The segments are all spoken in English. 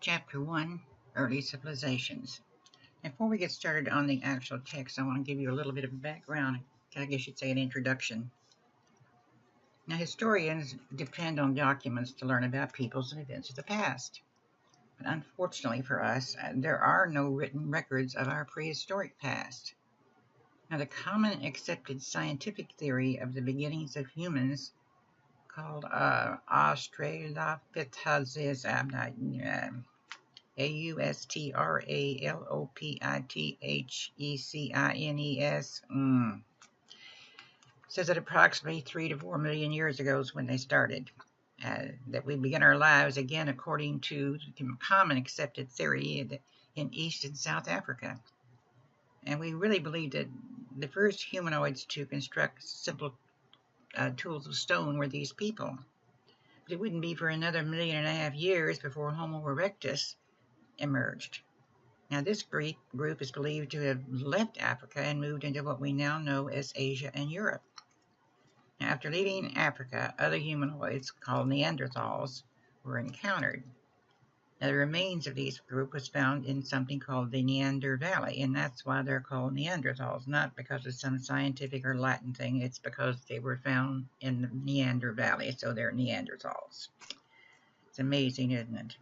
Chapter 1, Early Civilizations. Before we get started on the actual text, I want to give you a little bit of background, I guess you'd say an introduction. Now, historians depend on documents to learn about peoples and events of the past. But unfortunately for us, there are no written records of our prehistoric past. Now, the common accepted scientific theory of the beginnings of humans, called Australopithecus, Australopithecines, says that approximately 3 to 4 million years ago is when they started. That we begin our lives again according to the common accepted theory in East and South Africa. And we really believe that the first humanoids to construct simple tools of stone were these people. But it wouldn't be for another 1.5 million years before Homo erectus emerged. Now, this group is believed to have left Africa and moved into what we now know as Asia and Europe. Now, after leaving Africa, other humanoids called Neanderthals were encountered. Now, the remains of this group was found in something called the Neander Valley, and that's why they're called Neanderthals, not because of some scientific or Latin thing. It's because they were found in the Neander Valley, so they're Neanderthals. It's amazing, isn't it?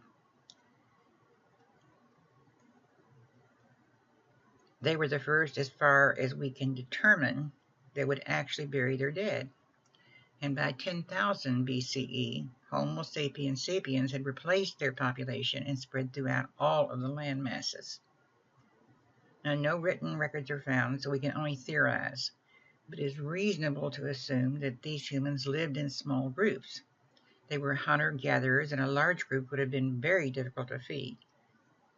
They were the first, as far as we can determine, that would actually bury their dead. And by 10,000 BCE, Homo sapiens sapiens had replaced their population and spread throughout all of the land masses. Now, no written records are found, so we can only theorize, but it is reasonable to assume that these humans lived in small groups. They were hunter-gatherers, and a large group would have been very difficult to feed.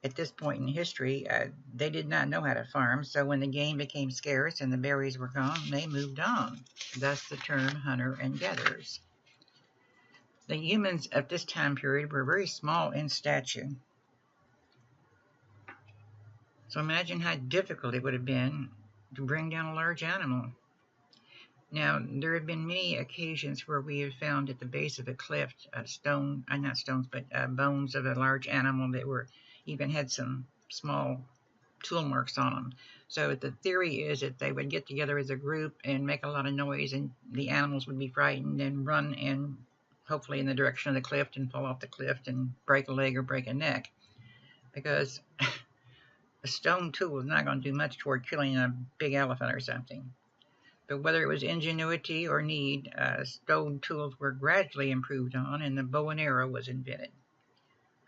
At this point in history, they did not know how to farm, so when the game became scarce and the berries were gone, they moved on, thus the term hunter and gatherers. The humans of this time period were very small in stature. So imagine how difficult it would have been to bring down a large animal. Now, there have been many occasions where we have found at the base of a cliff bones of a large animal that even had some small tool marks on them. So the theory is that they would get together as a group and make a lot of noise, and the animals would be frightened and run and hopefully in the direction of the cliff and fall off the cliff and break a leg or break a neck, because a stone tool is not going to do much toward killing a big elephant or something. But whether it was ingenuity or need, stone tools were gradually improved on, and the bow and arrow was invented.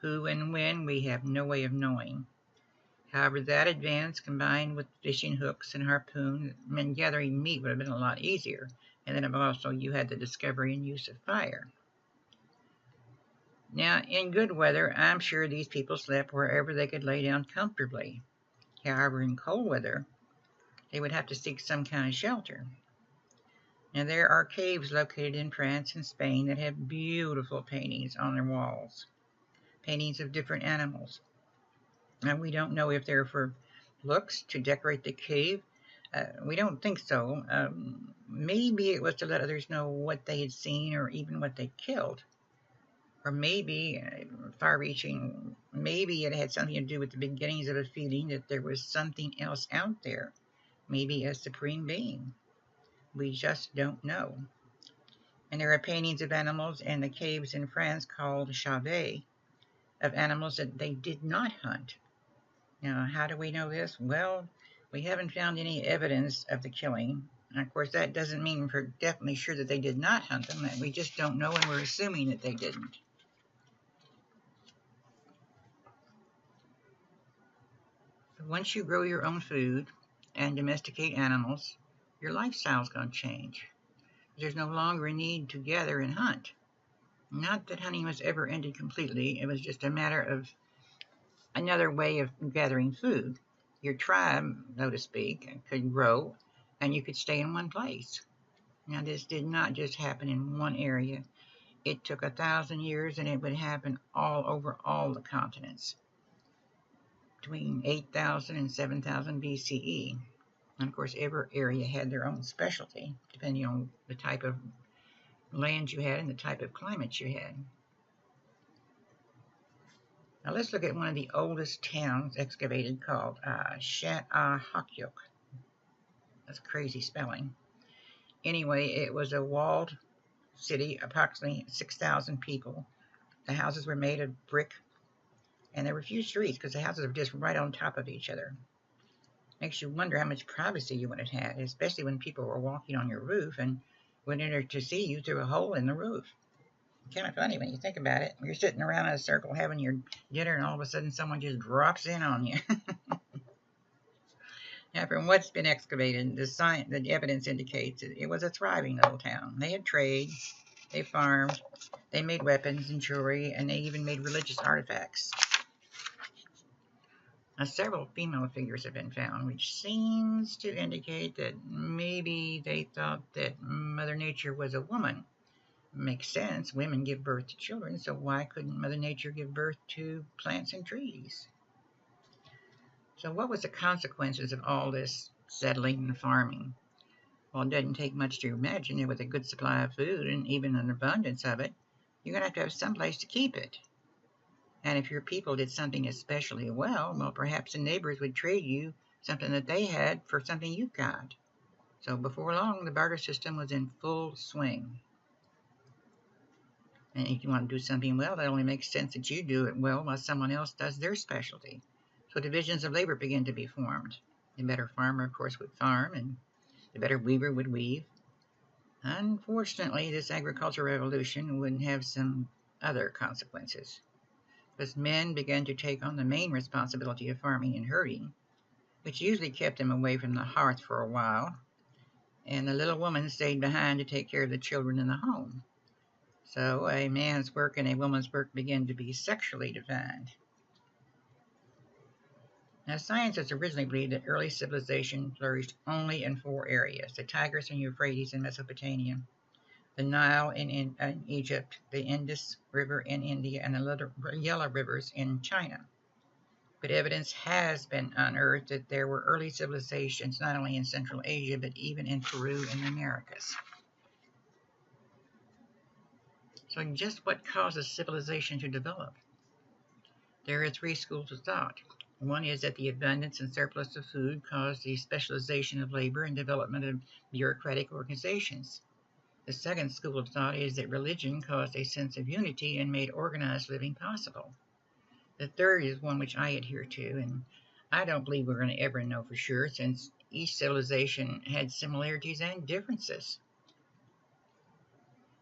Who and when, we have no way of knowing. However, that advance, combined with fishing hooks and harpoons, meant gathering meat would have been a lot easier. And then also you had the discovery and use of fire. Now, in good weather, I'm sure these people slept wherever they could lay down comfortably. However, in cold weather, they would have to seek some kind of shelter. Now, there are caves located in France and Spain that have beautiful paintings on their walls, paintings of different animals. Now, we don't know if they're for looks, to decorate the cave. We don't think so. Maybe it was to let others know what they had seen or even what they killed. Or maybe, far-reaching, maybe it had something to do with the beginnings of a feeling that there was something else out there, maybe a supreme being. We just don't know. And there are paintings of animals in the caves in France called Chauvet, of animals that they did not hunt. Now, how do we know this? Well, we haven't found any evidence of the killing. And of course, that doesn't mean we're definitely sure that they did not hunt them. We just don't know, and we're assuming that they didn't. Once you grow your own food and domesticate animals, your lifestyle's going to change. There's no longer a need to gather and hunt. Not that hunting was ever ended completely. It was just a matter of another way of gathering food. Your tribe, so to speak, could grow, and you could stay in one place. Now, this did not just happen in one area. It took 1,000 years, and it would happen all over all the continents, between 8,000 and 7,000 BCE. And of course, every area had their own specialty, depending on the type of land you had and the type of climate you had. Now let's look at one of the oldest towns excavated called Shatahakyuk. That's crazy spelling. Anyway, it was a walled city, approximately 6,000 people. The houses were made of brick, and there were few streets because the houses were just right on top of each other. Makes you wonder how much privacy you would have had, especially when people were walking on your roof and went in there to see you through a hole in the roof. Kind of funny when you think about it. You're sitting around in a circle having your dinner, and all of a sudden someone just drops in on you. Now, from what's been excavated, the evidence indicates that it was a thriving little town. They had trade, they farmed, they made weapons and jewelry, and they even made religious artifacts. Now, several female figures have been found, which seems to indicate that maybe they thought that Mother Nature was a woman. Makes sense. Women give birth to children, so why couldn't Mother Nature give birth to plants and trees? So what was the consequences of all this settling and farming? Well, it doesn't take much to imagine that with a good supply of food and even an abundance of it, you're going to have some place to keep it. And if your people did something especially well, perhaps the neighbors would trade you something that they had for something you've got. So before long, the barter system was in full swing. And if you want to do something well, that only makes sense that you do it well while someone else does their specialty. So divisions of labor begin to be formed. The better farmer, of course, would farm, and the better weaver would weave. Unfortunately, this agricultural revolution would have some other consequences, because men began to take on the main responsibility of farming and herding, which usually kept them away from the hearth for a while, and the little woman stayed behind to take care of the children in the home. So a man's work and a woman's work began to be sexually defined. Now, scientists originally believed that early civilization flourished only in 4 areas: the Tigris and Euphrates in Mesopotamia, the Nile in Egypt, the Indus River in India, and the Yellow Rivers in China. But evidence has been unearthed that there were early civilizations not only in Central Asia, but even in Peru and the Americas. So just what causes civilization to develop? There are 3 schools of thought. One is that the abundance and surplus of food caused the specialization of labor and development of bureaucratic organizations. The second school of thought is that religion caused a sense of unity and made organized living possible. The third is one which I adhere to, and I don't believe we're going to ever know for sure, since each civilization had similarities and differences.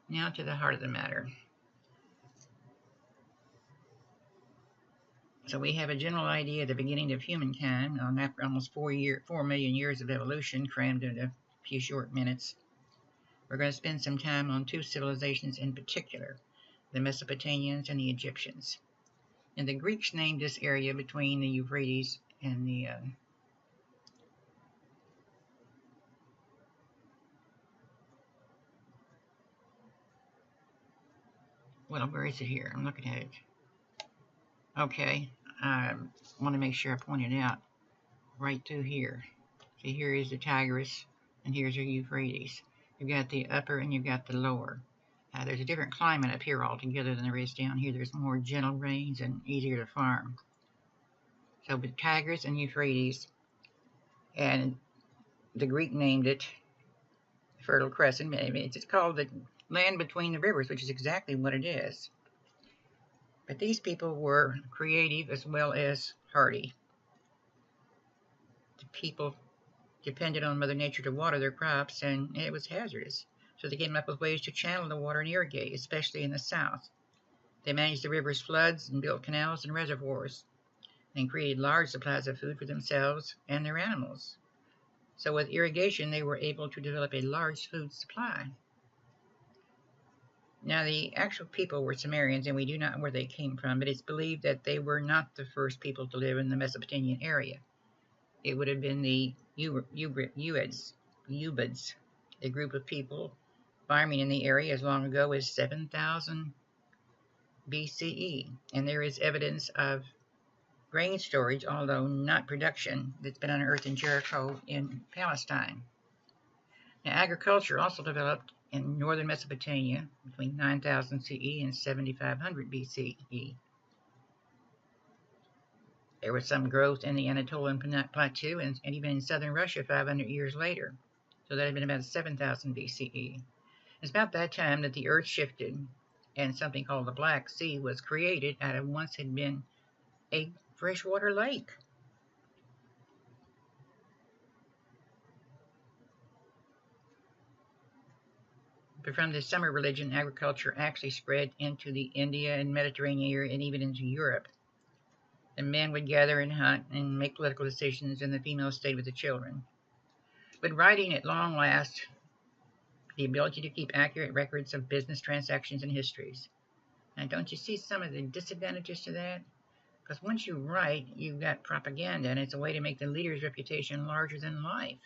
Now to the heart of the matter. So we have a general idea of the beginning of humankind after almost 4 million years of evolution crammed into a few short minutes. We're going to spend some time on 2 civilizations in particular, the Mesopotamians and the Egyptians. And the Greeks named this area between the Euphrates and the where is it here? I'm looking at it. Okay, I want to make sure I point it out right through here. See, here is the Tigris, and here's the Euphrates. You've got the upper and you've got the lower. There's a different climate up here altogether than there is down here. There's more gentle rains and easier to farm. So with Tigris and Euphrates, and the Greek named it Fertile Crescent. It's called the land between the rivers, which is exactly what it is. But these people were creative as well as hardy. The people depended on Mother Nature to water their crops, and it was hazardous. So they came up with ways to channel the water and irrigate, especially in the south. They managed the river's floods and built canals and reservoirs, and created large supplies of food for themselves and their animals. So with irrigation, they were able to develop a large food supply. Now, the actual people were Sumerians, and we do not know where they came from, but it's believed that they were not the first people to live in the Mesopotamian area. It would have been the Ubids, a group of people farming in the area as long ago as 7,000 BCE, and there is evidence of grain storage, although not production, that's been unearthed in Jericho in Palestine. Now, agriculture also developed in northern Mesopotamia between 9000 CE and 7500 BCE. There was some growth in the Anatolian Plateau and even in southern Russia 500 years later. So that had been about 7000 BCE. It's about that time that the earth shifted and something called the Black Sea was created out of once had been a freshwater lake. But from the Sumer religion, agriculture actually spread into the India and Mediterranean area and even into Europe. The men would gather and hunt and make political decisions, and the females stayed with the children. But writing at long last, the ability to keep accurate records of business transactions and histories. Now, don't you see some of the disadvantages to that? Because once you write, you've got propaganda, and it's a way to make the leader's reputation larger than life.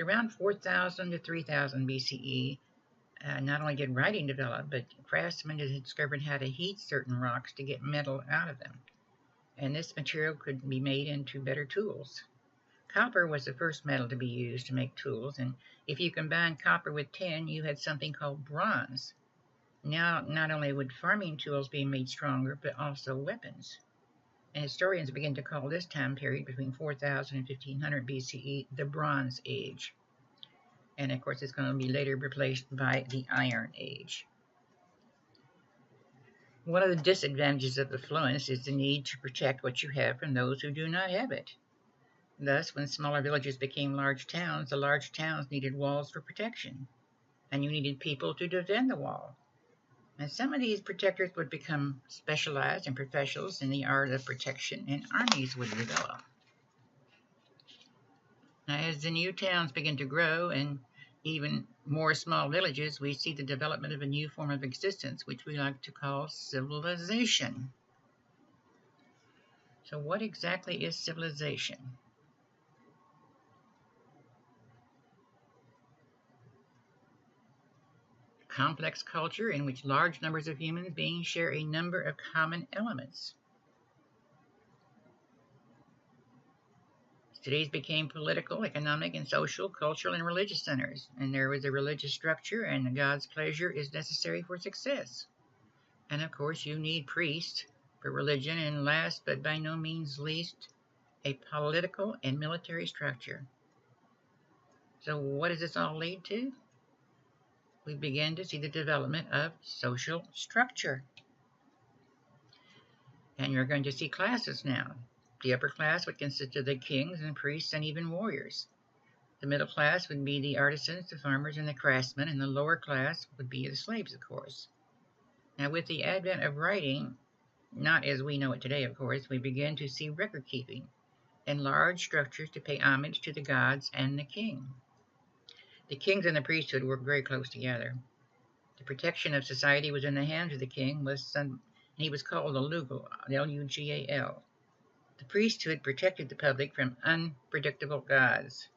Around 4000 to 3000 BCE, not only did writing develop, but craftsmen had discovered how to heat certain rocks to get metal out of them. And this material could be made into better tools. Copper was the first metal to be used to make tools, and if you combined copper with tin, you had something called bronze. Now, not only would farming tools be made stronger, but also weapons. And historians begin to call this time period between 4000 and 1500 BCE the Bronze Age. And of course, it's going to be later replaced by the Iron Age. One of the disadvantages of affluence is the need to protect what you have from those who do not have it. Thus, when smaller villages became large towns, the large towns needed walls for protection, and you needed people to defend the wall. And some of these protectors would become specialized and professionals in the art of protection, and armies would develop. Now, as the new towns begin to grow and even more small villages, we see the development of a new form of existence, which we like to call civilization. So what exactly is civilization? Complex culture in which large numbers of human beings share a number of common elements. Cities became political, economic, and social, cultural, and religious centers, and there was a religious structure, and God's pleasure is necessary for success. And of course, you need priests for religion, and last but by no means least, a political and military structure. So what does this all lead to? We begin to see the development of social structure. And you're going to see classes now. The upper class would consist of the kings and priests and even warriors. The middle class would be the artisans, the farmers, and the craftsmen, and the lower class would be the slaves, of course. Now, with the advent of writing, not as we know it today, of course, we begin to see record keeping and large structures to pay homage to the gods and the king. The kings and the priesthood worked very close together. The protection of society was in the hands of the king, he was called a lugal, L-U-G-A-L. The priesthood protected the public from unpredictable gods,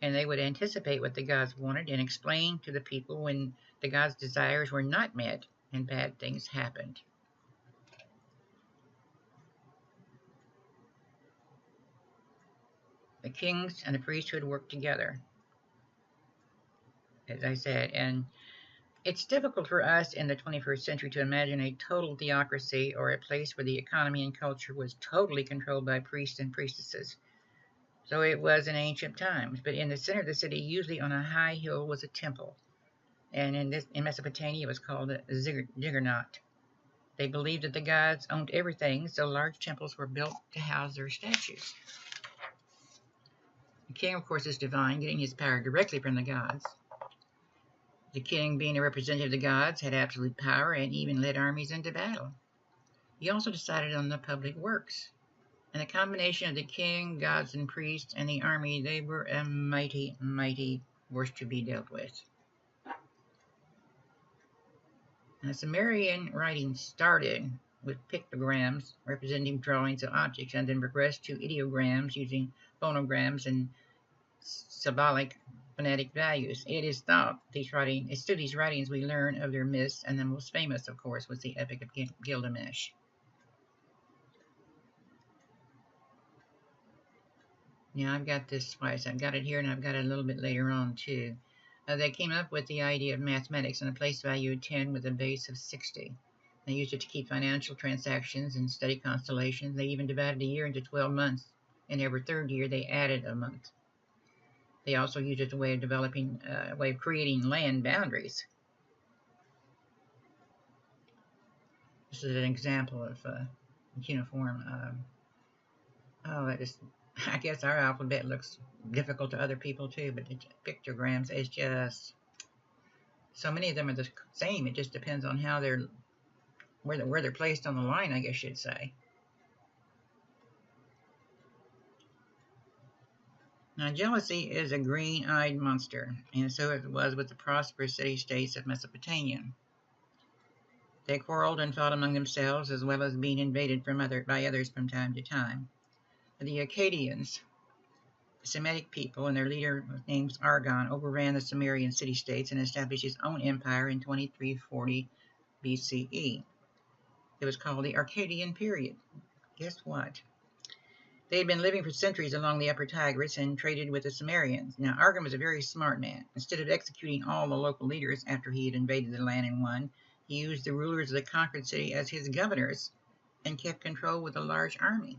and they would anticipate what the gods wanted and explain to the people when the gods' desires were not met and bad things happened. The kings and the priesthood worked together, as I said, and it's difficult for us in the 21st century to imagine a total theocracy or a place where the economy and culture was totally controlled by priests and priestesses. So it was in ancient times, but in the center of the city, usually on a high hill, was a temple. And in Mesopotamia, it was called a ziggurat. They believed that the gods owned everything, so large temples were built to house their statues. The king, of course, is divine, getting his power directly from the gods. The king, being a representative of the gods, had absolute power and even led armies into battle. He also decided on the public works. And the combination of the king, gods, and priests, and the army, they were a mighty, mighty force to be dealt with. Now, Sumerian writing started with pictograms representing drawings of objects and then progressed to ideograms using phonograms and symbolic phonetic values. It is thought it's through these writings we learn of their myths, and the most famous, of course, was the Epic of Gilgamesh. Now, I've got this twice. I've got it here, and I've got it a little bit later on, too. They came up with the idea of mathematics and a place value of 10 with a base of 60. They used it to keep financial transactions and study constellations. They even divided a year into 12 months, and every third year they added a month. They also used it as a way of developing, a way of creating land boundaries. This is an example of uniform. I guess our alphabet looks difficult to other people too, but pictograms is just, so many of them are the same. It just depends on how where they're placed on the line, I guess you'd say. Now, jealousy is a green-eyed monster, and so it was with the prosperous city-states of Mesopotamia. They quarreled and fought among themselves, as well as being invaded by others from time to time. The Akkadians, a Semitic people, and their leader, named Argon, overran the Sumerian city-states and established his own empire in 2340 BCE. It was called the Akkadian period. Guess what? They had been living for centuries along the upper Tigris and traded with the Sumerians. Now, Argon was a very smart man. Instead of executing all the local leaders after he had invaded the land and won, he used the rulers of the conquered city as his governors and kept control with a large army.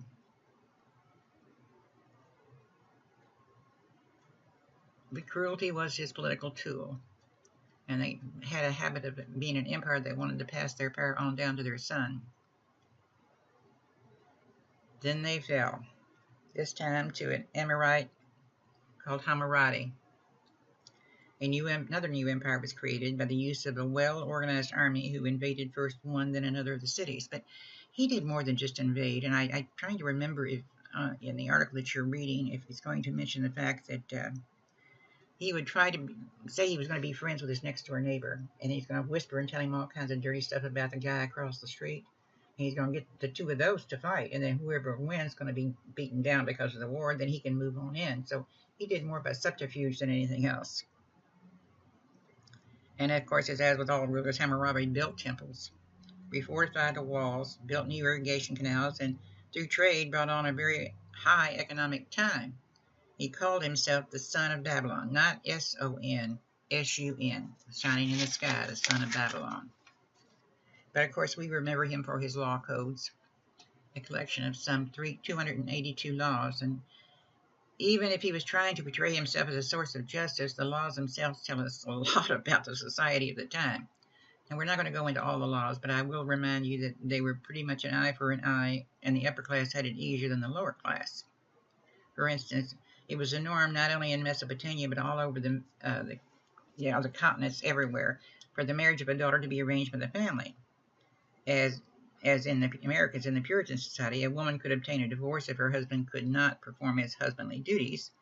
But cruelty was his political tool, and they had a habit of being an empire that wanted to pass their power on down to their son. Then they fell, this time to an Emirate called Hammurabi. Another new empire was created by the use of a well-organized army who invaded first one, then another of the cities. But he did more than just invade, and I'm trying to remember if in the article that you're reading, if it's going to mention the fact that he would try to say he was going to be friends with his next-door neighbor, and he's going to whisper and tell him all kinds of dirty stuff about the guy across the street. And he's going to get the two of those to fight, and then whoever wins is going to be beaten down because of the war, then he can move on in. So he did more of a subterfuge than anything else. And of course, as with all rulers, Hammurabi built temples, refortified the walls, built new irrigation canals, and through trade brought on a very high economic time. He called himself the son of Babylon, not S-O-N, S-U-N, shining in the sky, the son of Babylon. But of course, we remember him for his law codes, a collection of some 282 laws, and even if he was trying to portray himself as a source of justice, the laws themselves tell us a lot about the society of the time. And we're not going to go into all the laws, but I will remind you that they were pretty much an eye for an eye, and the upper class had it easier than the lower class. For instance, it was a norm not only in Mesopotamia, but all over the continents everywhere, for the marriage of a daughter to be arranged by the family. As in the Americas, in the Puritan society, a woman could obtain a divorce if her husband could not perform his husbandly duties,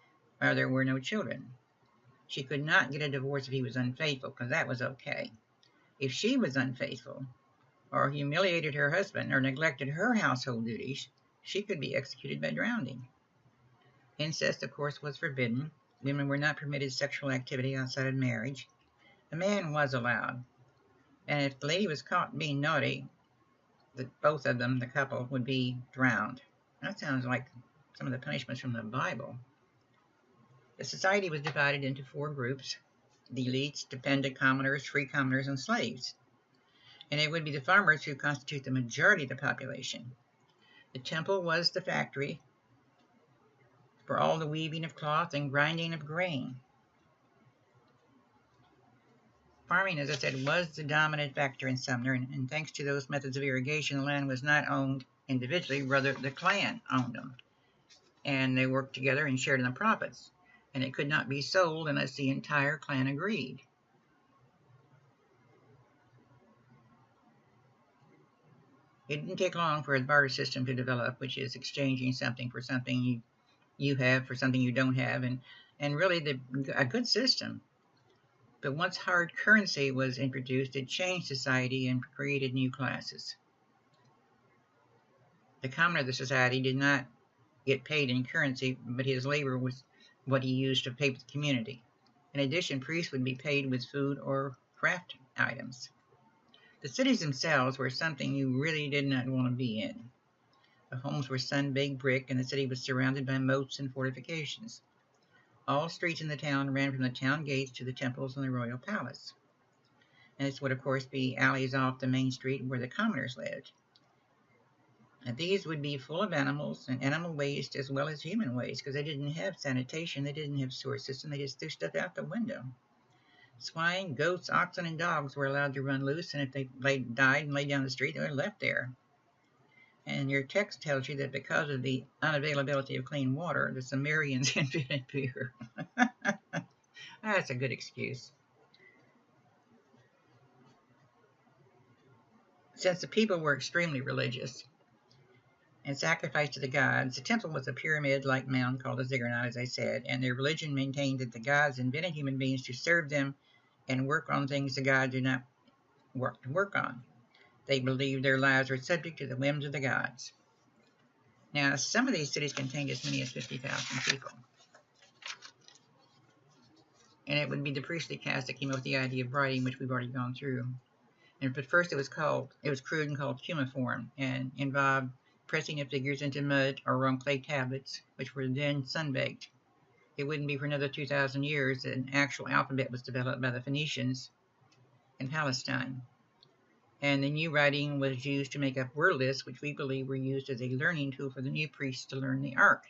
or there were no children. She could not get a divorce if he was unfaithful, because that was okay. If she was unfaithful, or humiliated her husband, or neglected her household duties, she could be executed by drowning. Incest, of course, was forbidden. Women were not permitted sexual activity outside of marriage. The man was allowed. And if the lady was caught being naughty, both of them, the couple, would be drowned. That sounds like some of the punishments from the Bible. The society was divided into 4 groups: the elites, dependent commoners, free commoners, and slaves. And it would be the farmers who constitute the majority of the population. The temple was the factory for all the weaving of cloth and grinding of grain. Farming, as I said, was the dominant factor in Sumner, and thanks to those methods of irrigation, the land was not owned individually, rather the clan owned them. And they worked together and shared in the profits. And it could not be sold unless the entire clan agreed. It didn't take long for a barter system to develop, which is exchanging something for something you have for something you don't have, and really a good system. But once hard currency was introduced, it changed society and created new classes. The commoner of the society did not get paid in currency, but his labor was what he used to pay the community. In addition, priests would be paid with food or craft items. The cities themselves were something you really did not want to be in. The homes were sun-baked brick, and the city was surrounded by moats and fortifications. All streets in the town ran from the town gates to the temples and the royal palace. And this would, of course, be alleys off the main street where the commoners lived. And these would be full of animals and animal waste as well as human waste, because they didn't have sanitation, they didn't have sewer system, they just threw stuff out the window. Swine, goats, oxen, and dogs were allowed to run loose, and if they died and laid down the street, they were left there. And your text tells you that because of the unavailability of clean water, the Sumerians invented beer. That's a good excuse. Since the people were extremely religious and sacrificed to the gods, the temple was a pyramid-like mound called a ziggurat, as I said, and their religion maintained that the gods invented human beings to serve them and work on things the gods did not work on. They believed their lives were subject to the whims of the gods. Now, some of these cities contained as many as 50,000 people. And it would be the priestly caste that came up with the idea of writing, which we've already gone through. And at first it was crude and called cuneiform, and involved pressing of figures into mud or on clay tablets, which were then sun-baked. It wouldn't be for another 2,000 years that an actual alphabet was developed by the Phoenicians in Palestine. And the new writing was used to make up word lists, which we believe were used as a learning tool for the new priests to learn the art.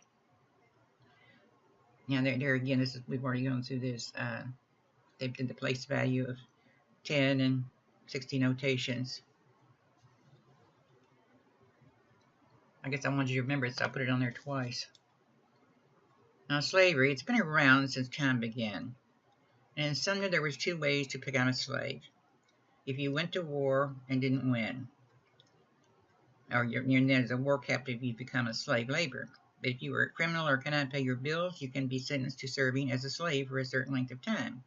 Now, there again, we've already gone through this. They did the place value of 10 and 60 notations. I guess I wanted you to remember it, so I put it on there twice. Now, slavery, it's been around since time began. And in Sumner, there was two ways to become a slave. If you went to war and didn't win, or you're as a war captive, you become a slave labor. But if you were a criminal or cannot pay your bills, you can be sentenced to serving as a slave for a certain length of time.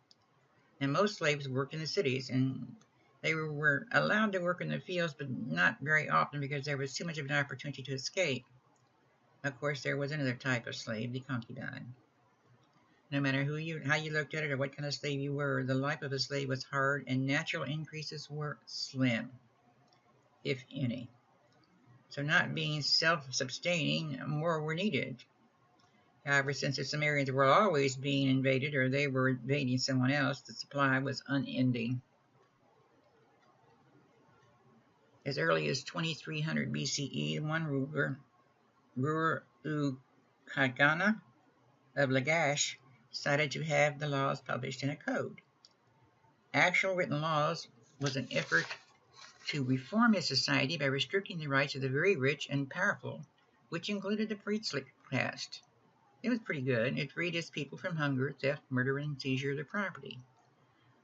And most slaves worked in the cities, and they were allowed to work in the fields, but not very often because there was too much of an opportunity to escape. Of course, there was another type of slave, the concubine. No matter how you looked at it or what kind of slave you were, the life of a slave was hard, and natural increases were slim, if any. So not being self-sustaining, more were needed. However, since the Sumerians were always being invaded or they were invading someone else, the supply was unending. As early as 2300 BCE, one ruler, Rur-u-Khagana of Lagash, decided to have the laws published in a code. Actual written laws was an effort to reform his society by restricting the rights of the very rich and powerful, which included the priestly caste. It was pretty good. It freed his people from hunger, theft, murder, and seizure of their property.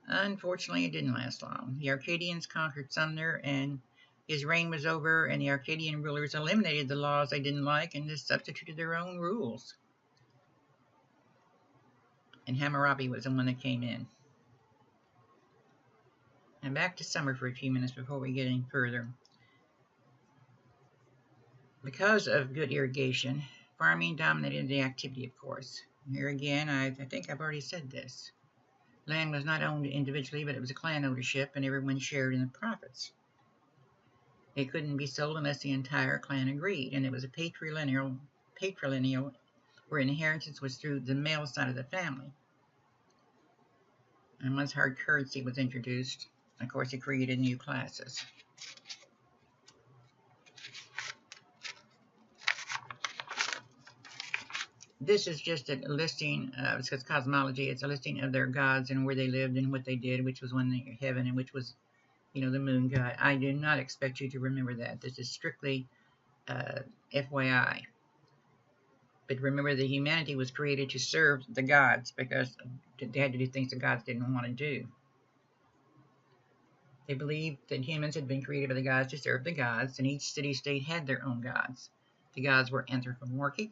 Unfortunately, it didn't last long. The Arcadians conquered Sumner, and his reign was over, and the Arcadian rulers eliminated the laws they didn't like and just substituted their own rules. And Hammurabi was the one that came in. And back to Sumer for a few minutes before we get any further. Because of good irrigation, farming dominated the activity, of course. Here again, I think I've already said this. Land was not owned individually, but it was a clan ownership, and everyone shared in the profits. It couldn't be sold unless the entire clan agreed, and it was a patrilineal, where inheritance was through the male side of the family. And once hard currency was introduced, of course, it created new classes. This is just a listing, it's cosmology, it's a listing of their gods and where they lived and what they did, which was one in heaven and which was, the moon god. I do not expect you to remember that. This is strictly FYI. But remember that humanity was created to serve the gods because they had to do things the gods didn't want to do. They believed that humans had been created by the gods to serve the gods, and each city-state had their own gods. The gods were anthropomorphic,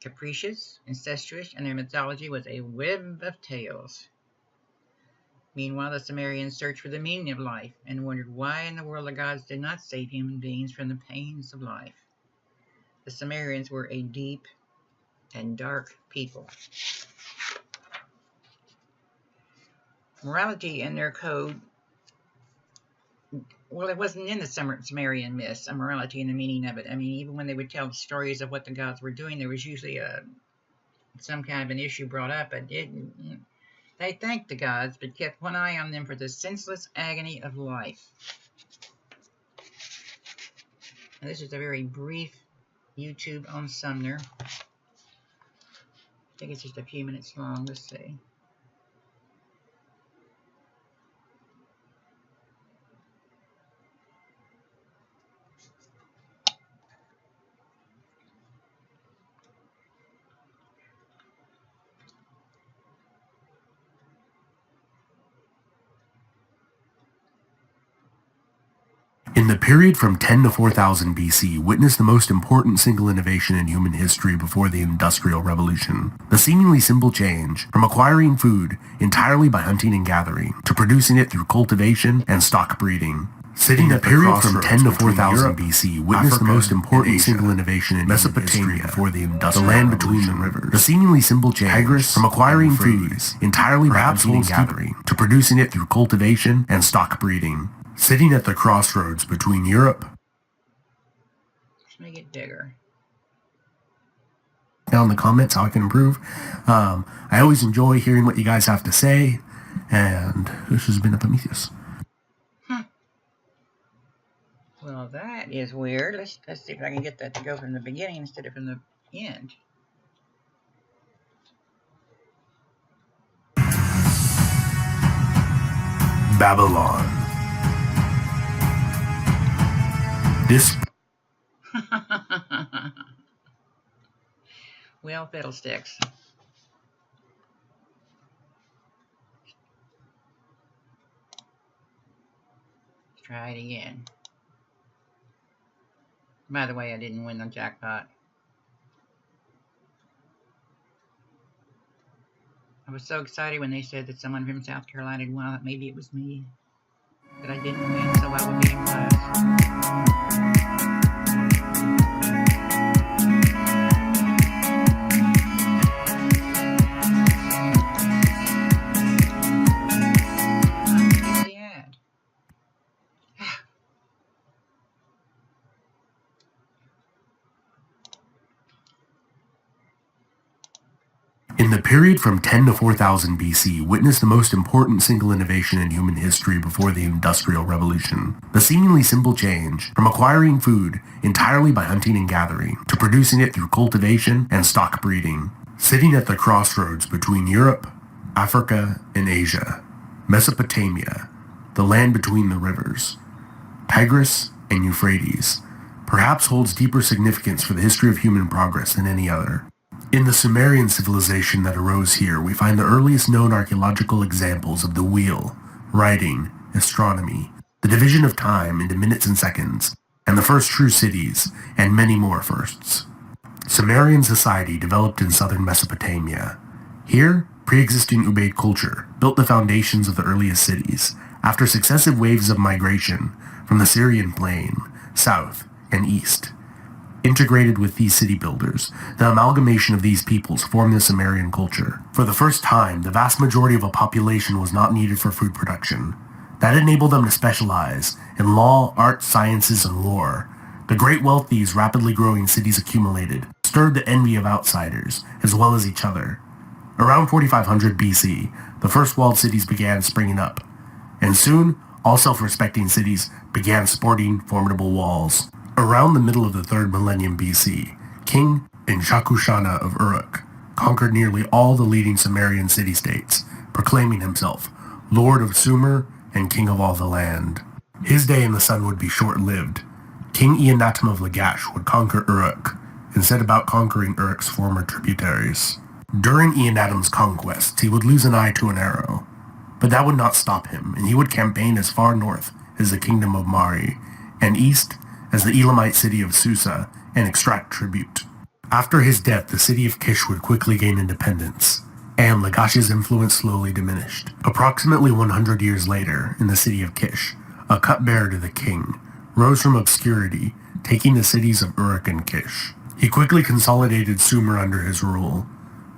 capricious, incestuous, and their mythology was a web of tales. Meanwhile, the Sumerians searched for the meaning of life and wondered why in the world the gods did not save human beings from the pains of life. The Sumerians were a deep and dark people. Morality in their code, well, it wasn't in the Sumerian myths, morality and the meaning of it. I mean, even when they would tell stories of what the gods were doing, there was usually some kind of an issue brought up, but They thanked the gods, but kept one eye on them for the senseless agony of life. Now, this is a very brief YouTube on Sumner. I think it's just a few minutes long. Let's see. In the period from 10 to 4000 BC, witnessed the most important single innovation in human history before the Industrial Revolution. The seemingly simple change from acquiring food entirely by hunting and gathering to producing it through cultivation and stock breeding. Sitting at the period from 10 to 4000 BC, witnessed the most important single innovation in Mesopotamia before the Industrial Revolution. The land between the rivers. The seemingly simple change from acquiring food entirely by hunting and gathering to producing it through cultivation and stock breeding. Sitting at the crossroads between Europe. Let's make it bigger. Down in the comments how I can improve. I always enjoy hearing what you guys have to say, and this has been a Prometheus. Well, that is weird. Let's see if I can get that to go from the beginning instead of from the end. Babylon. This. Well, fiddlesticks. Let's try it again. By the way, I didn't win the jackpot. I was so excited when they said that someone from South Carolina had won. I thought maybe it was me. But I didn't win, so I will be in class. In the period from 10 to 4000 BC, witnessed the most important single innovation in human history before the Industrial Revolution. The seemingly simple change from acquiring food entirely by hunting and gathering to producing it through cultivation and stock breeding. Sitting at the crossroads between Europe, Africa, and Asia. Mesopotamia, the land between the rivers. Tigris and Euphrates, perhaps holds deeper significance for the history of human progress than any other. In the Sumerian civilization that arose here, we find the earliest known archaeological examples of the wheel, writing, astronomy, the division of time into minutes and seconds, and the first true cities, and many more firsts. Sumerian society developed in southern Mesopotamia. Here, pre-existing Ubaid culture built the foundations of the earliest cities, after successive waves of migration from the Syrian plain, south, and east. Integrated with these city builders, the amalgamation of these peoples formed the Sumerian culture. For the first time, the vast majority of a population was not needed for food production. That enabled them to specialize in law, art, sciences, and war. The great wealth these rapidly growing cities accumulated stirred the envy of outsiders, as well as each other. Around 4500 BC, the first walled cities began springing up, and soon, all self-respecting cities began sporting formidable walls. Around the middle of the 3rd millennium BC, King Shakushana of Uruk conquered nearly all the leading Sumerian city-states, proclaiming himself Lord of Sumer and King of all the land. His day in the sun would be short-lived. King Eannatum of Lagash would conquer Uruk, and set about conquering Uruk's former tributaries. During Eannatum's conquests, he would lose an eye to an arrow, but that would not stop him, and he would campaign as far north as the kingdom of Mari, and east as the Elamite city of Susa, and extract tribute. After his death, the city of Kish would quickly gain independence, and Lagash's influence slowly diminished. Approximately 100 years later, in the city of Kish, a cupbearer to the king rose from obscurity, taking the cities of Uruk and Kish. He quickly consolidated Sumer under his rule.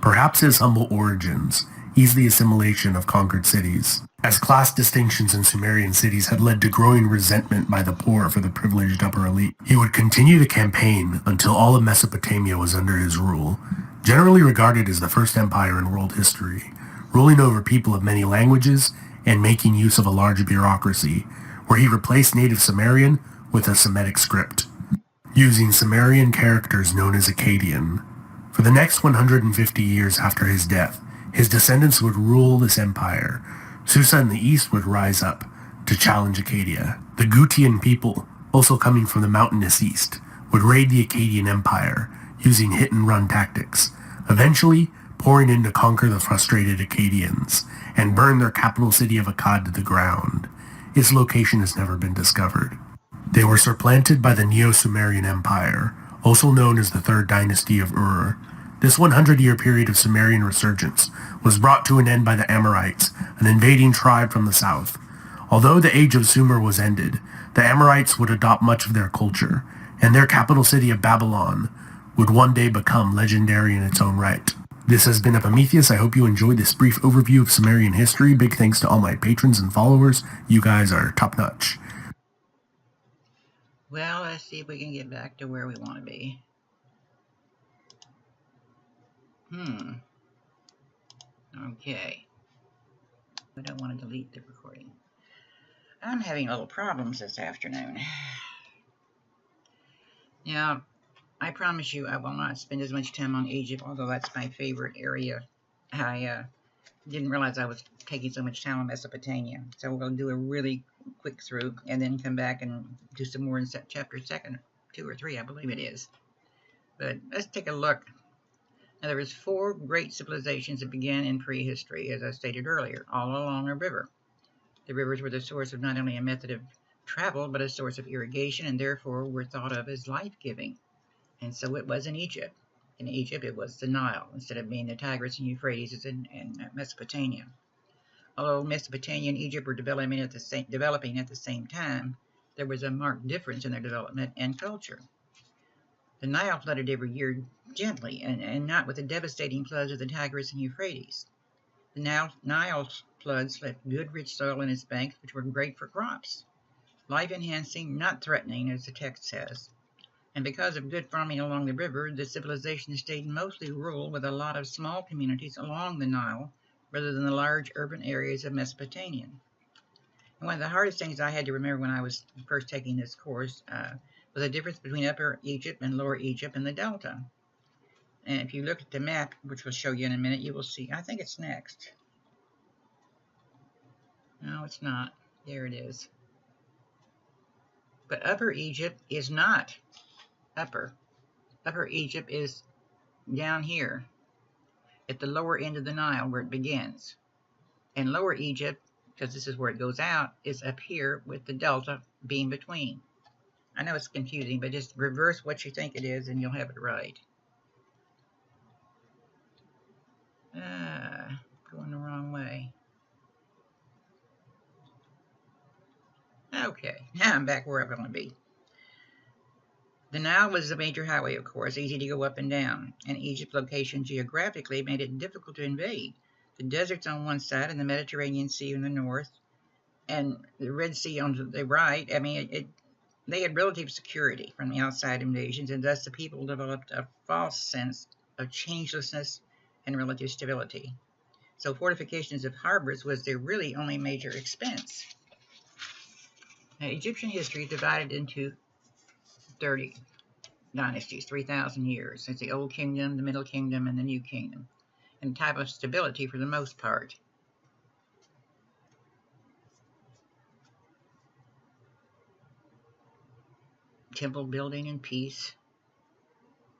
Perhaps his humble origins eased the assimilation of conquered cities, as class distinctions in Sumerian cities had led to growing resentment by the poor for the privileged upper elite. He would continue the campaign until all of Mesopotamia was under his rule, generally regarded as the first empire in world history, ruling over people of many languages and making use of a large bureaucracy, where he replaced native Sumerian with a Semitic script, using Sumerian characters known as Akkadian. For the next 150 years after his death, his descendants would rule this empire. Susa in the east would rise up to challenge Acadia. The Gutian people, also coming from the mountainous east, would raid the Akkadian Empire using hit-and-run tactics, eventually pouring in to conquer the frustrated Akkadians and burn their capital city of Akkad to the ground. Its location has never been discovered. They were supplanted by the Neo-Sumerian Empire, also known as the Third Dynasty of Ur. This 100-year period of Sumerian resurgence was brought to an end by the Amorites, an invading tribe from the south. Although the age of Sumer was ended, the Amorites would adopt much of their culture, and their capital city of Babylon would one day become legendary in its own right. This has been Epimetheus. I hope you enjoyed this brief overview of Sumerian history. Big thanks to all my patrons and followers. You guys are top-notch. Well, let's see if we can get back to where we want to be. Okay. I don't want to delete the recording. I'm having little problems this afternoon. Now, I promise you I will not spend as much time on Egypt, although that's my favorite area. I didn't realize I was taking so much time on Mesopotamia. So we'll do a really quick through and then come back and do some more in chapter 2 or 3, I believe it is. But let's take a look. Now, there was 4 great civilizations that began in prehistory, as I stated earlier, all along a river. The rivers were the source of not only a method of travel, but a source of irrigation, and therefore were thought of as life-giving. And so it was in Egypt. In Egypt, it was the Nile, instead of being the Tigris and Euphrates as in Mesopotamia. Although Mesopotamia and Egypt were developing at the same time, there was a marked difference in their development and culture. The Nile flooded every year gently, and not with the devastating floods of the Tigris and Euphrates. The Nile's floods left good, rich soil in its banks, which were great for crops. Life-enhancing, not threatening, as the text says. And because of good farming along the river, the civilization stayed mostly rural with a lot of small communities along the Nile, rather than the large urban areas of Mesopotamia. And one of the hardest things I had to remember when I was first taking this course was the difference between Upper Egypt and Lower Egypt and the Delta. And if you look at the map, which we'll show you in a minute, you will see, I think it's next. No, it's not. There it is. But Upper Egypt is not upper. Upper Egypt is down here at the lower end of the Nile where it begins. And Lower Egypt, because this is where it goes out, is up here with the delta being between. I know it's confusing, but just reverse what you think it is and you'll have it right. Going the wrong way. Okay, now I'm back where I want to be. The Nile was a major highway, of course, easy to go up and down, and Egypt's location geographically made it difficult to invade. The deserts on one side and the Mediterranean Sea on the north, and the Red Sea on the right. I mean, they had relative security from the outside invasions, and thus the people developed a false sense of changelessness and relative stability. So fortifications of harbors was their really only major expense. Now, Egyptian history is divided into 30 dynasties, 3,000 years. It's the Old Kingdom, the Middle Kingdom, and the New Kingdom, and type of stability for the most part. Temple building and peace.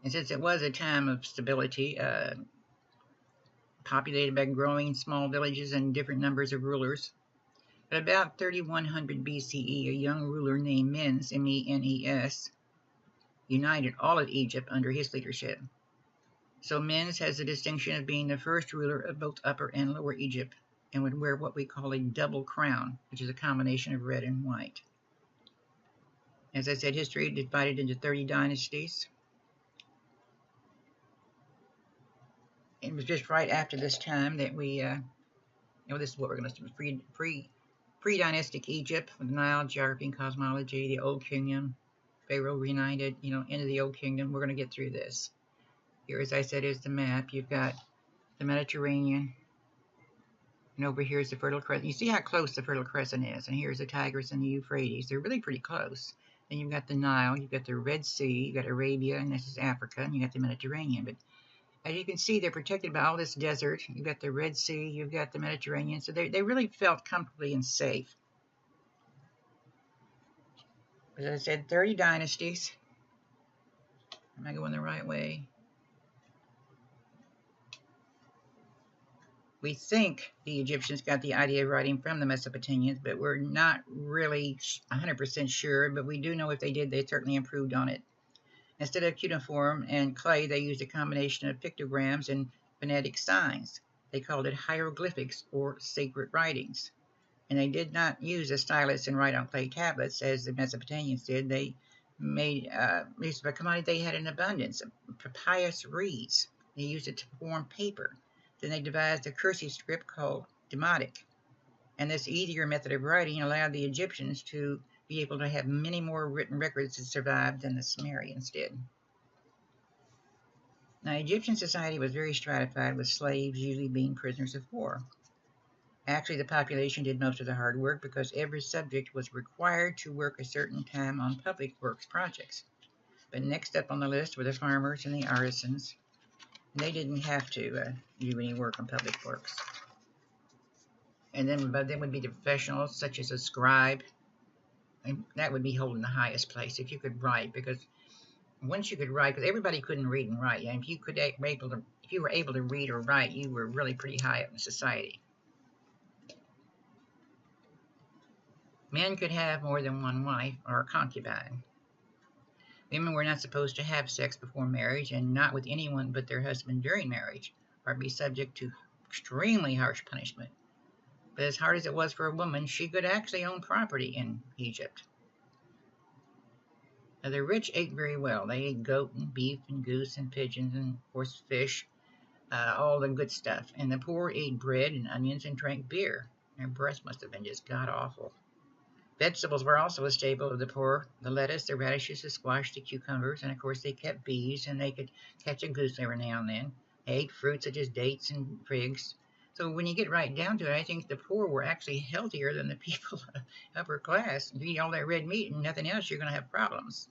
And since it was a time of stability, populated by growing small villages and different numbers of rulers, at about 3100 BCE, a young ruler named Menes, M-E-N-E-S, united all of Egypt under his leadership. So Menes has the distinction of being the first ruler of both Upper and Lower Egypt, and would wear what we call a double crown, which is a combination of red and white. As I said, history divided into 30 dynasties. It was just right after this time that we, this is what we're going to do, pre-dynastic Egypt, with the Nile, geography and cosmology, the Old Kingdom, Pharaoh reunited, into the Old Kingdom. We're going to get through this. Here, as I said, is the map. You've got the Mediterranean, And over here is the Fertile Crescent. You see how close the Fertile Crescent is. And here's the Tigris and the Euphrates. They're really pretty close. Then you've got the Nile, you've got the Red Sea, you've got Arabia, and this is Africa, and you've got the Mediterranean. But as you can see, they're protected by all this desert. You've got the Red Sea, you've got the Mediterranean. So they really felt comfortably and safe. As I said, 30 dynasties. Am I going the right way? We think the Egyptians got the idea of writing from the Mesopotamians, but we're not really 100% sure. But we do know if they did, they certainly improved on it. Instead of cuneiform and clay, they used a combination of pictograms and phonetic signs. They called it hieroglyphics or sacred writings. And they did not use a stylus and write on clay tablets as the Mesopotamians did. They made use of a commodity they had in abundance, papyrus reeds. They used it to form paper. Then they devised a cursive script called demotic. And this easier method of writing allowed the Egyptians to be able to have many more written records that survived than the Sumerians did. Now, Egyptian society was very stratified, with slaves usually being prisoners of war. Actually, the population did most of the hard work because every subject was required to work a certain time on public works projects. But next up on the list were the farmers and the artisans. They didn't have to do any work on public works. And then above them would be the professionals, such as a scribe. And that would be holding the highest place if you could write, because once you could write, because everybody couldn't read and write. And if you were able to read or write, you were really pretty high up in society. Men could have more than one wife or a concubine. Women were not supposed to have sex before marriage, and not with anyone but their husband during marriage, or be subject to extremely harsh punishment. But as hard as it was for a woman, she could actually own property in Egypt. Now, the rich ate very well. They ate goat and beef and goose and pigeons and, of course, fish, all the good stuff. And the poor ate bread and onions and drank beer. Their breath must have been just god-awful. Vegetables were also a staple of the poor: the lettuce, the radishes, the squash, the cucumbers, and of course they kept bees, and they could catch a goose every now and then. They ate fruit such as dates and figs. So when you get right down to it, I think the poor were actually healthier than the people of upper class. If you eat all that red meat and nothing else, you're going to have problems.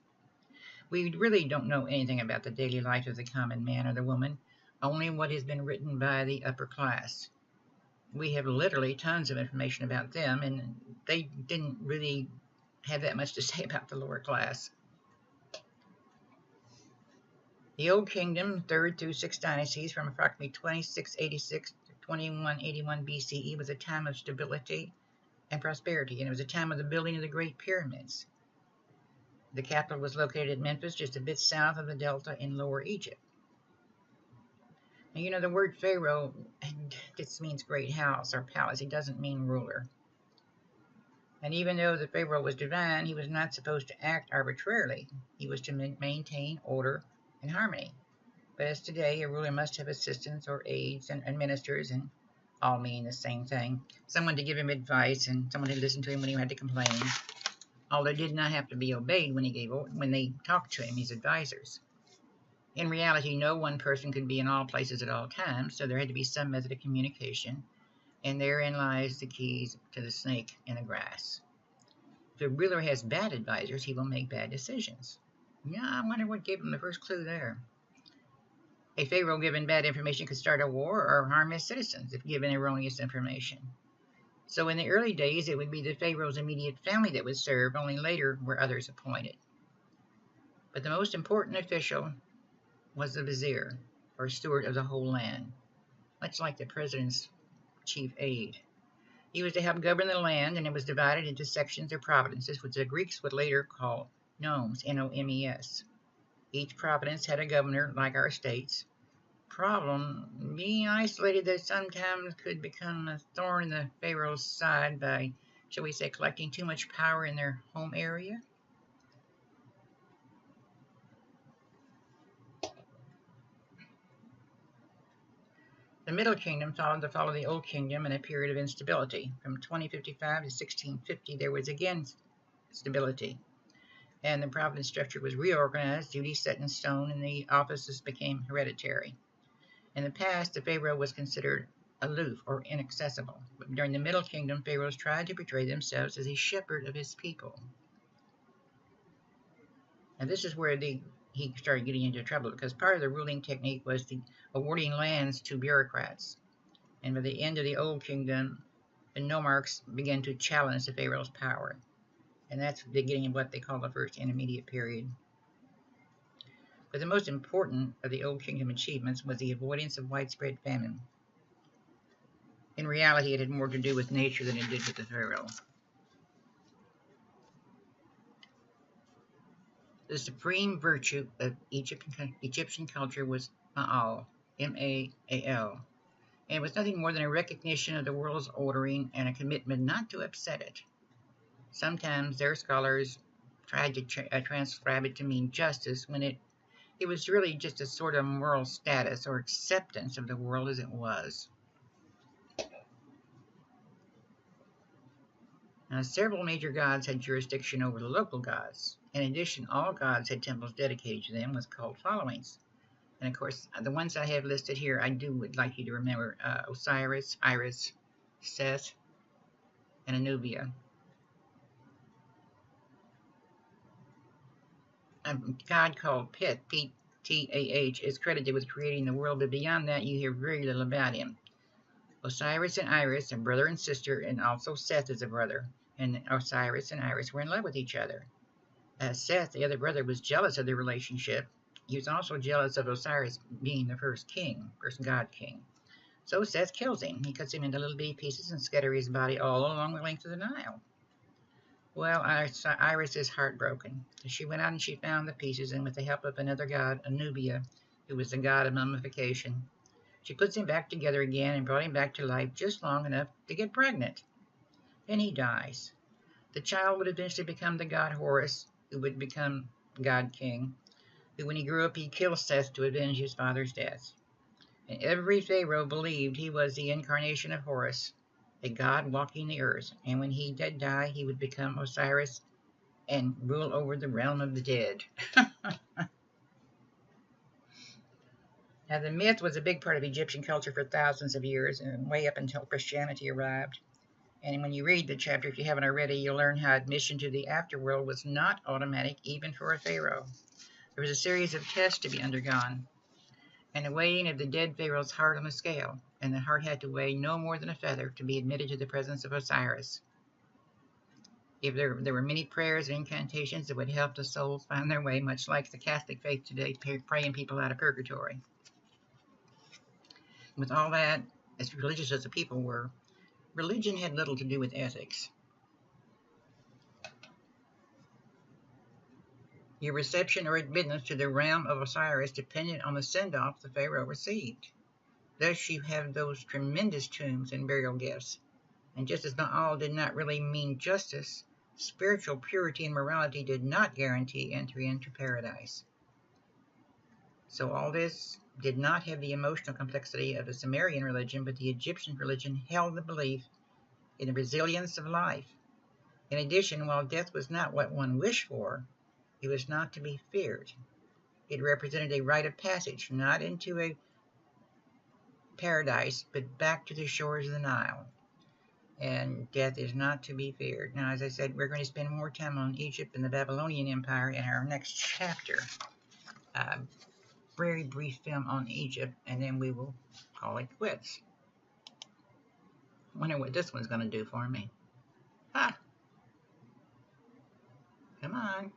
We really don't know anything about the daily life of the common man or the woman, only what has been written by the upper class. We have literally tons of information about them, and they didn't really have that much to say about the lower class. The Old Kingdom, 3rd through 6th dynasties, from approximately 2686 to 2181 BCE, was a time of stability and prosperity, and it was a time of the building of the Great Pyramids. The capital was located at Memphis, just a bit south of the Delta in Lower Egypt. Now, you know, the word Pharaoh just means great house or palace. It doesn't mean ruler. And even though the Pharaoh was divine, he was not supposed to act arbitrarily. He was to maintain order and harmony. But as today, a ruler must have assistants or aides and ministers, and all mean the same thing. Someone to give him advice and someone to listen to him when he had to complain. Although did not have to be obeyed when they talked to him, his advisors. In reality, no one person could be in all places at all times, so there had to be some method of communication, and therein lies the keys to the snake in the grass. If a ruler has bad advisors, he will make bad decisions. Yeah, I wonder what gave him the first clue there. A pharaoh given bad information could start a war or harm his citizens if given erroneous information. So in the early days, it would be the pharaoh's immediate family that would serve, only later were others appointed. But the most important official was the vizier, or steward of the whole land, much like the president's chief aide. He was to help govern the land, and it was divided into sections or provinces, which the Greeks would later call nomes, N-O-M-E-S. Each province had a governor, like our states. Problem, being isolated, that sometimes could become a thorn in the pharaoh's side by, shall we say, collecting too much power in their home area. The Middle Kingdom followed the Old Kingdom in a period of instability. From 2055 to 1650, there was again stability, and the province structure was reorganized, duties set in stone, and the offices became hereditary. In the past, the pharaoh was considered aloof or inaccessible. But during the Middle Kingdom, pharaohs tried to portray themselves as a shepherd of his people. And this is where he started getting into trouble, because part of the ruling technique was awarding lands to bureaucrats. And by the end of the Old Kingdom, the nomarchs began to challenge the pharaoh's power. And that's the beginning of what they call the First Intermediate Period. But the most important of the Old Kingdom achievements was the avoidance of widespread famine. In reality, it had more to do with nature than it did with the pharaoh. The supreme virtue of Egyptian culture was Ma'al, M-A-A-L, and it was nothing more than a recognition of the world's ordering and a commitment not to upset it. Sometimes their scholars tried to transcribe it to mean justice, when it was really just a sort of moral status or acceptance of the world as it was. Now, several major gods had jurisdiction over the local gods. In addition, all gods had temples dedicated to them with cult followings. And of course, the ones I have listed here, I would like you to remember: Osiris, Iris, Seth, and Anubia. A god called Ptah, P-T-A-H, is credited with creating the world, but beyond that, you hear very little about him. Osiris and Iris are brother and sister, and also Seth is a brother. And Osiris and Iris were in love with each other. Seth, the other brother, was jealous of their relationship. He was also jealous of Osiris being the first god king. So Seth kills him. He cuts him into little bitty pieces and scatters his body all along the length of the Nile. Well, Iris is heartbroken. She went out and she found the pieces, and with the help of another god, Anubia, who was the god of mummification, she puts him back together again and brought him back to life just long enough to get pregnant. Then he dies. The child would eventually become the god Horus, who would become god king, who, when he grew up, he killed Seth to avenge his father's death. And every pharaoh believed he was the incarnation of Horus, a god walking the earth. And when he did die, he would become Osiris and rule over the realm of the dead. Now, the myth was a big part of Egyptian culture for thousands of years, and way up until Christianity arrived. And when you read the chapter, if you haven't already, you'll learn how admission to the afterworld was not automatic, even for a pharaoh. There was a series of tests to be undergone, and a weighing of the dead pharaoh's heart on a scale, and the heart had to weigh no more than a feather to be admitted to the presence of Osiris. If there were many prayers and incantations that would help the souls find their way, much like the Catholic faith today, praying people out of purgatory. With all that, as religious as the people were, religion had little to do with ethics. Your reception or admittance to the realm of Osiris depended on the send-off the pharaoh received. Thus you have those tremendous tombs and burial gifts. And just as Ma'al did not really mean justice, spiritual purity and morality did not guarantee entry into paradise. So all this did not have the emotional complexity of the Sumerian religion, but the Egyptian religion held the belief in the resilience of life. In addition, while death was not what one wished for, it was not to be feared. It represented a rite of passage, not into a paradise, but back to the shores of the Nile. And death is not to be feared. Now, as I said, we're going to spend more time on Egypt and the Babylonian Empire in our next chapter. Very brief film on Egypt, and then we will call it quits. I wonder what this one's going to do for me. Ah! Come on.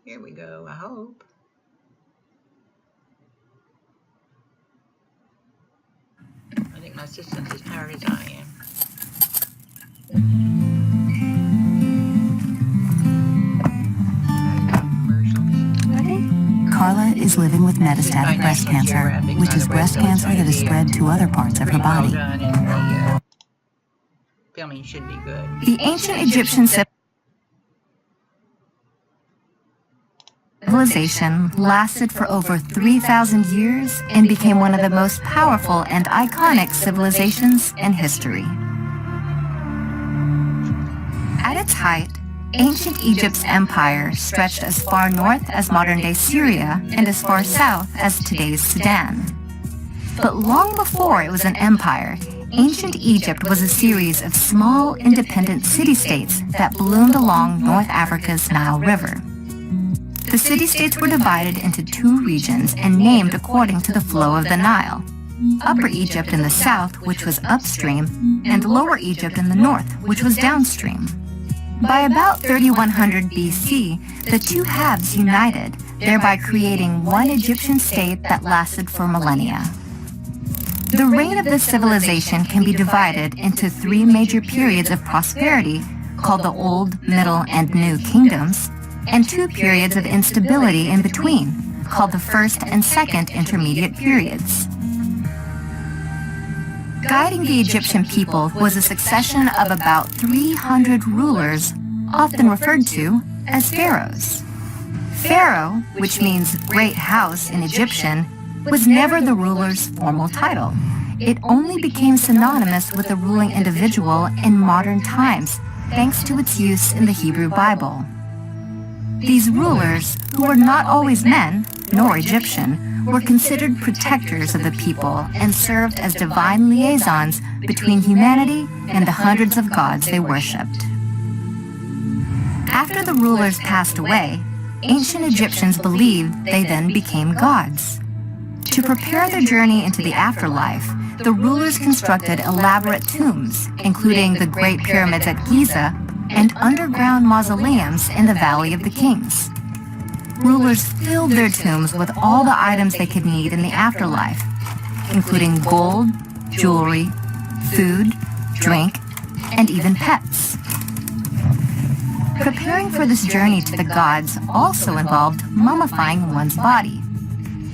Here we go, I hope. I think my system's as tired as I am. Carla is living with metastatic breast cancer, which is breast cancer that is spread to other parts of her body. Filming should be good. The ancient Egyptian civilization lasted for over 3,000 years and became one of the most powerful and iconic civilizations in history. At its height, ancient Egypt's empire stretched as far north as modern-day Syria and as far south as today's Sudan. But long before it was an empire, ancient Egypt was a series of small, independent city-states that bloomed along North Africa's Nile River. The city-states were divided into two regions and named according to the flow of the Nile. Upper Egypt in the south, which was upstream, and Lower Egypt in the north, which was downstream. By about 3100 BC, the two halves united, thereby creating one Egyptian state that lasted for millennia. The reign of this civilization can be divided into three major periods of prosperity, called the Old, Middle, and New Kingdoms, and two periods of instability in between, called the First and Second Intermediate Periods. Guiding the Egyptian people was a succession of about 300 rulers, often referred to as pharaohs. Pharaoh, which means great house in Egyptian, was never the ruler's formal title. It only became synonymous with a ruling individual in modern times, thanks to its use in the Hebrew Bible. These rulers, who were not always men, nor Egyptian, were considered protectors of the people and served as divine liaisons between humanity and the hundreds of gods they worshipped. After the rulers passed away, ancient Egyptians believed they then became gods. To prepare their journey into the afterlife, the rulers constructed elaborate tombs, including the Great Pyramids at Giza and underground mausoleums in the Valley of the Kings. Rulers filled their tombs with all the items they could need in the afterlife, including gold, jewelry, food, drink, and even pets. Preparing for this journey to the gods also involved mummifying one's body.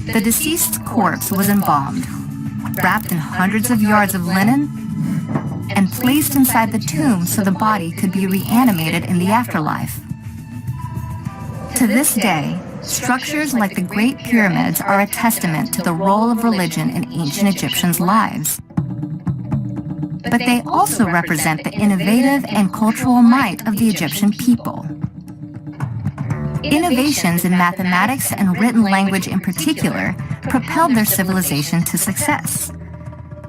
The deceased's corpse was embalmed, wrapped in hundreds of yards of linen, and placed inside the tomb so the body could be reanimated in the afterlife. To this day, structures like the Great Pyramids are a testament to the role of religion in ancient Egyptians' lives. But they also represent the innovative and cultural might of the Egyptian people. Innovations in mathematics and written language in particular propelled their civilization to success.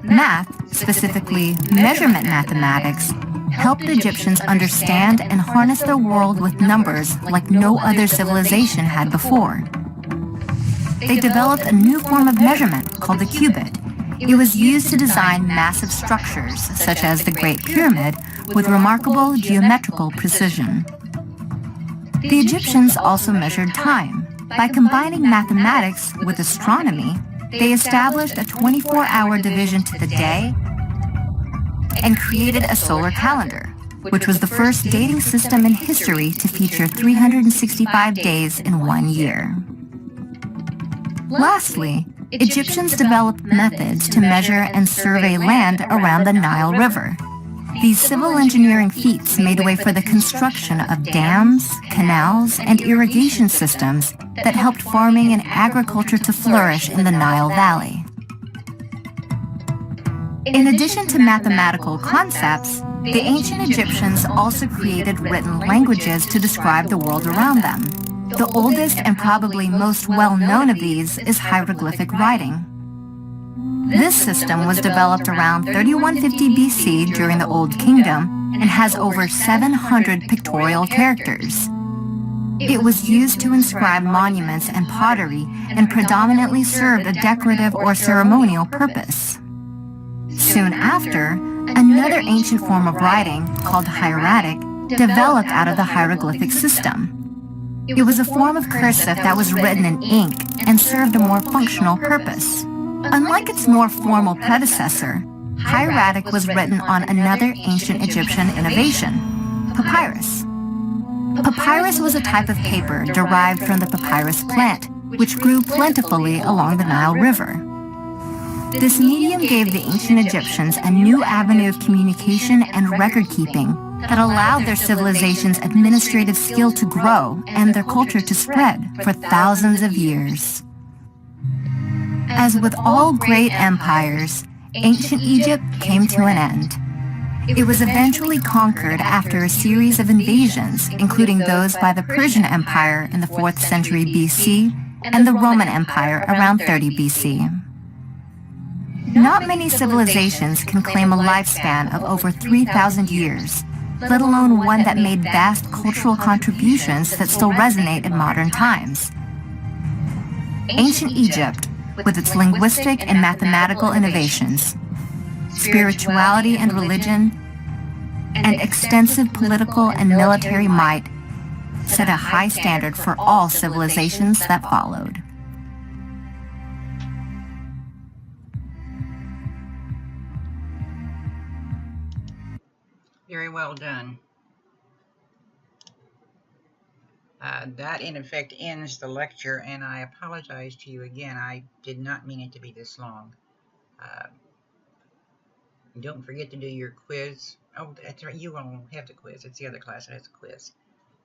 Math, specifically measurement mathematics, helped Egyptians understand and harness their world with numbers like no other civilization had before. They developed a new form of measurement called the cubit. It was used to design massive structures, such as the Great Pyramid, with remarkable geometrical precision. The Egyptians also measured time. By combining mathematics with astronomy, they established a 24-hour division to the day and created a solar calendar, which was the first dating system in history to feature 365 days in 1 year. Lastly, Egyptians developed methods to measure and survey land around the Nile River. These civil engineering feats made way for the construction of dams, canals, and irrigation systems that helped farming and agriculture to flourish in the Nile Valley. In addition to mathematical concepts, the ancient Egyptians also created written languages to describe the world around them. The oldest and probably most well-known of these is hieroglyphic writing. This system was developed around 3150 BC during the Old Kingdom and has over 700 pictorial characters. It was used to inscribe monuments and pottery and predominantly served a decorative or ceremonial purpose. Soon after, another ancient form of writing, called hieratic, developed out of the hieroglyphic system. It was a form of cursive that was written in ink and served a more functional purpose. Unlike its more formal predecessor, hieratic was written on another ancient Egyptian innovation, papyrus. Papyrus was a type of paper derived from the papyrus plant, which grew plentifully along the Nile River. This medium gave the ancient Egyptians a new avenue of communication and record-keeping that allowed their civilization's administrative skill to grow and their culture to spread for thousands of years. As with all great empires, ancient Egypt came to an end. It was eventually conquered after a series of invasions, including those by the Persian Empire in the 4th century BC and the Roman Empire around 30 BC. Not many civilizations can claim a lifespan of over 3,000 years, let alone one that made vast cultural contributions that still resonate in modern times. Ancient Egypt, with its linguistic and mathematical innovations, spirituality and religion, and extensive political and military might, set a high standard for all civilizations that followed. Very well done. That in effect ends the lecture, and I apologize to you again. I did not mean it to be this long. Don't forget to do your quiz. Oh, that's right, you won't have the quiz. It's the other class that has a quiz.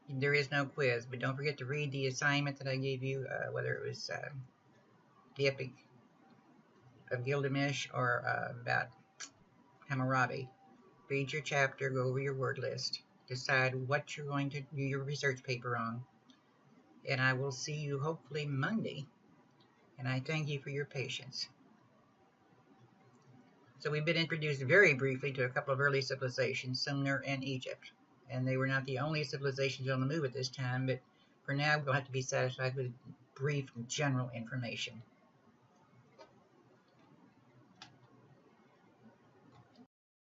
There is no quiz, but don't forget to read the assignment that I gave you, whether it was the Epic of Gilgamesh or about Hammurabi. Read your chapter, go over your word list, decide what you're going to do your research paper on, and I will see you hopefully Monday, and I thank you for your patience. So we've been introduced very briefly to a couple of early civilizations, Sumer and Egypt, and they were not the only civilizations on the move at this time, but for now we'll have to be satisfied with brief general information.